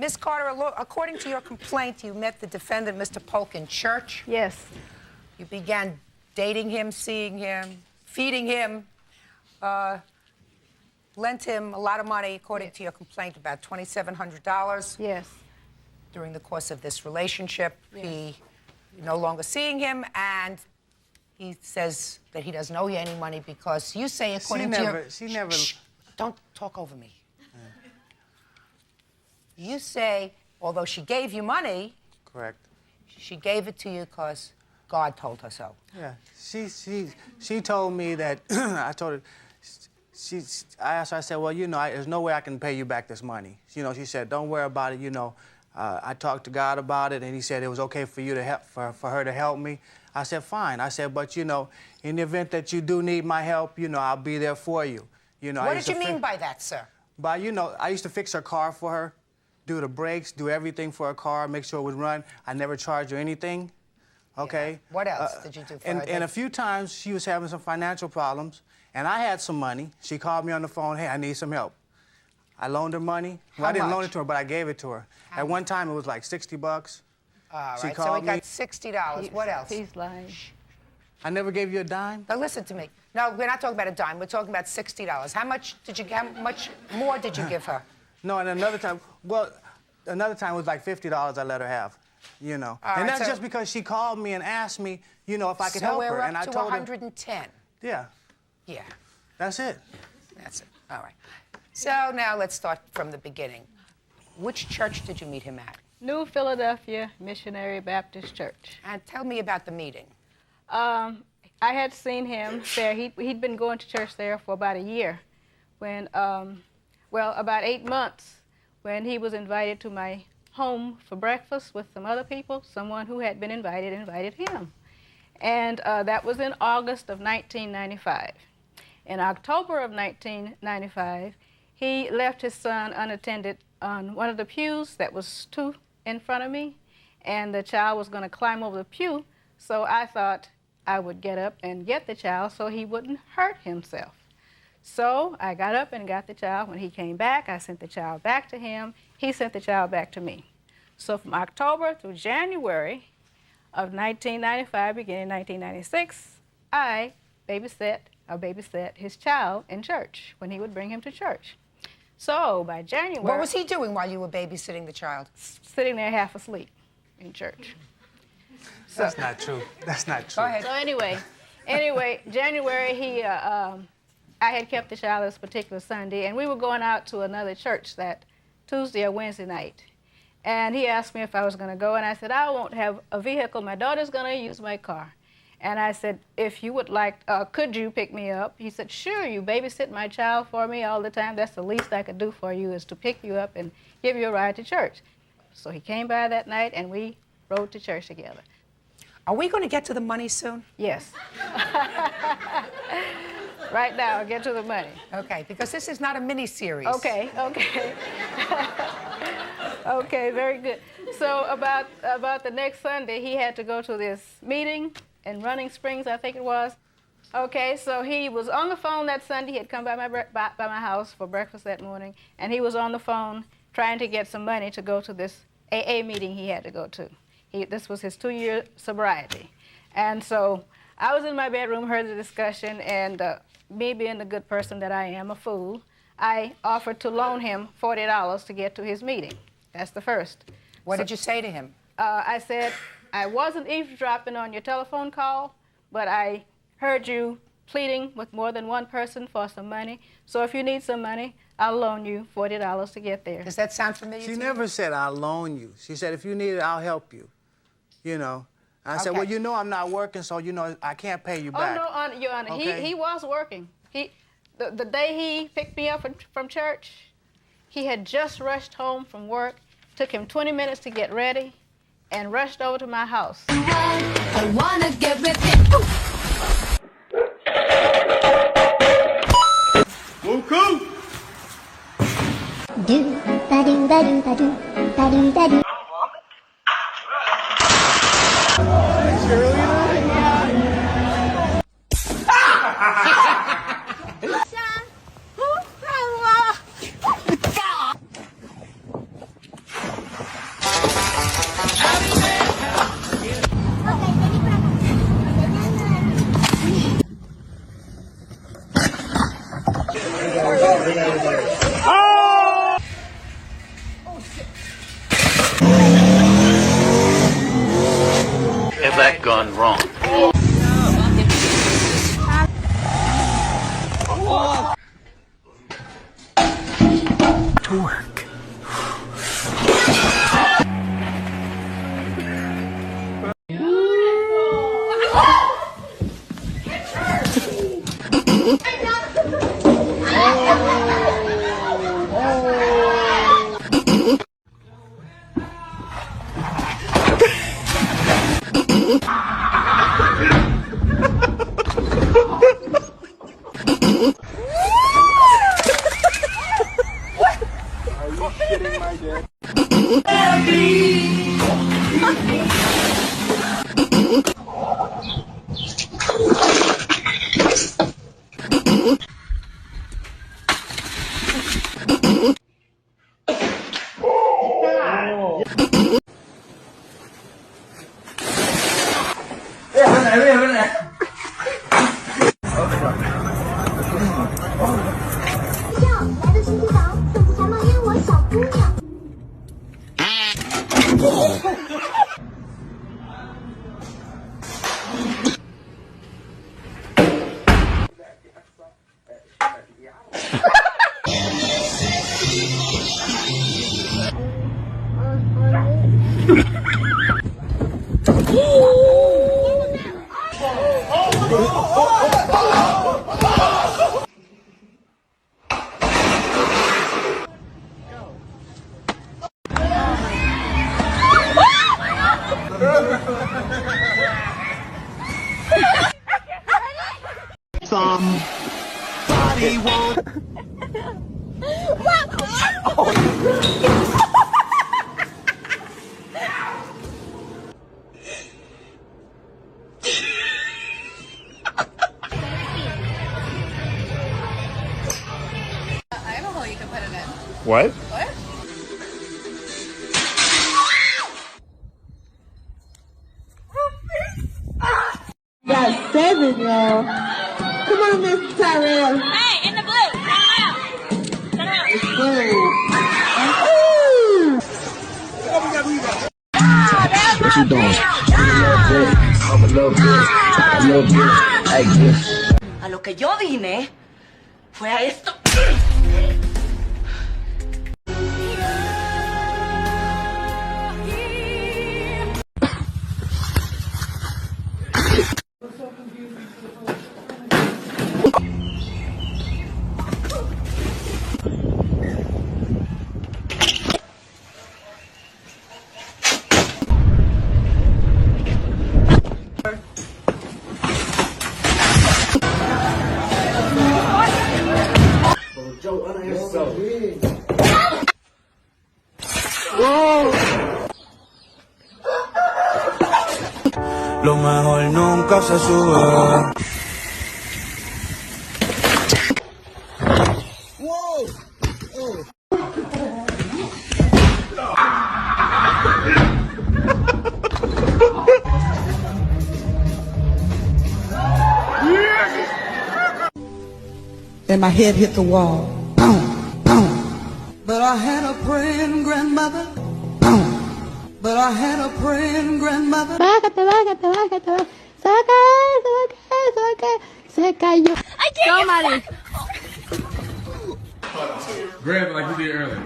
Ms. Carter, according to your complaint, you met the defendant, Mr. Polk, in church. Yes. You began dating him, seeing him, feeding him, lent him a lot of money, according to your complaint, about $2,700. Yes. During the course of this relationship, you're no longer seeing him, and he says that he doesn't owe you any money because you say, according to your... She never... Shh, don't talk over me. You say, although she gave you money... Correct. She gave it to you because God told her so. Yeah. She told me that... I told her... I asked her, I said, well, you know, there's no way I can pay you back this money. You know, she said, don't worry about it, you know. I talked to God about it, and he said it was okay for you to help, for her to help me. I said, fine. I said, but, you know, in the event that you do need my help, you know, I'll be there for you. You know, what did you mean by that, sir? By, you know, I used to fix her car for her, do the brakes, do everything for her car, make sure it would run. I never charged her anything, okay? Yeah. What else did you do for her? And a few times she was having some financial problems, and I had some money. She called me on the phone, hey, I need some help. I loaned her money. Well, I didn't loan it to her, but I gave it to her. At one time, it was like $60. All she right, called so we me. got $60. What else? He's lying. I never gave you a dime? Now, listen to me. No, we're not talking about a dime. We're talking about $60. How much more did you give her? No, and another time, well, another time was like $50 I let her have, you know. All and right, that's just because she called me and asked me, you know, if I could help her. And I to told 110. her. Yeah. Yeah. That's it. That's it. All right. So now let's start from the beginning. Which church did you meet him at? New Philadelphia Missionary Baptist Church. And tell me about the meeting. I had seen him there. He'd been going to church there for about a year when, well, about 8 months, when he was invited to my home for breakfast with some other people. Someone who had been invited him. And that was in August of 1995. In October of 1995, he left his son unattended on one of the pews that was 2 in front of me, and the child was going to climb over the pew, so I thought I would get up and get the child so he wouldn't hurt himself. So I got up and got the child. When he came back, I sent the child back to him. He sent the child back to me. So from October through January of 1995, beginning 1996, I babysat his child in church when he would bring him to church. So by January... What was he doing while you were babysitting the child? Sitting there half asleep in church. So, that's not true. That's not true. Go ahead. So anyway, January, I had kept the child this particular Sunday, and we were going out to another church that Tuesday or Wednesday night. And he asked me if I was going to go, and I said, I won't have a vehicle. My daughter's going to use my car. And I said, if you would like, could you pick me up? He said, sure, you babysit my child for me all the time. That's the least I could do for you is to pick you up and give you a ride to church. So he came by that night, and we rode to church together. Are we going to get to the money soon? Yes. Right now, I'll get to the money. Okay, because this is not a mini-series. Okay. Okay, very good. So about the next Sunday, he had to go to this meeting in Running Springs, I think it was. Okay, so he was on the phone that Sunday. He had come by my house for breakfast that morning, and he was on the phone trying to get some money to go to this AA meeting he had to go to. This was his 2-year sobriety. And so I was in my bedroom, heard the discussion, and me being the good person that I am, a fool, I offered to loan him $40 to get to his meeting. That's the first. What did you say to him? I said, I wasn't eavesdropping on your telephone call, but I heard you pleading with more than one person for some money. So if you need some money, I'll loan you $40 to get there. Does that sound familiar to you? She never said, I'll loan you. She said, if you need it, I'll help you. You know. I said, well, you know I'm not working, so, you know, I can't pay you back. Oh, no, Your Honor. Okay. He was working. The day he picked me up from church, he had just rushed home from work. Took him 20 minutes to get ready and rushed over to my house. I wanna get with it. Woo-coo! Do ba do ba do ba do ba do ba do. Have that gone wrong? To work. Somebody won't. I have a hole you can put it in. What? What? Got 7, y'all. Come on, Miss Tyrell. Hey, in the blue. Turn around. Turn around. Let's go. What you doing? I'm a little bit. I'm a little bit like this. A lo que yo vine fue a esto. Lo mejor nunca se sube. And my head hit the wall. Boom, boom. But I had a praying grandmother. Boom. But I had a praying grandmother. Bájate, bájate, bájate. Se cayó. Go, Maddie. Grab it like you did earlier.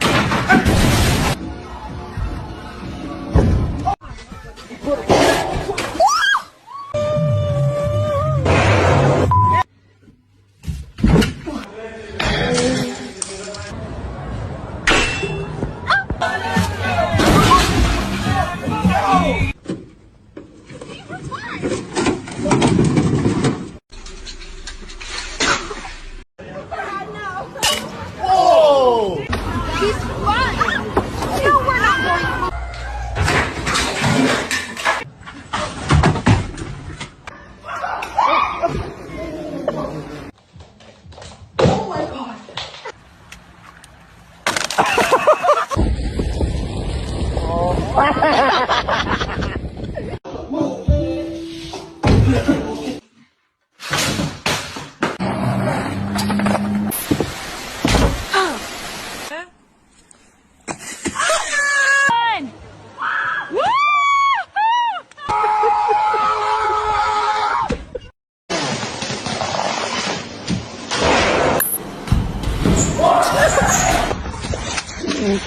Bye.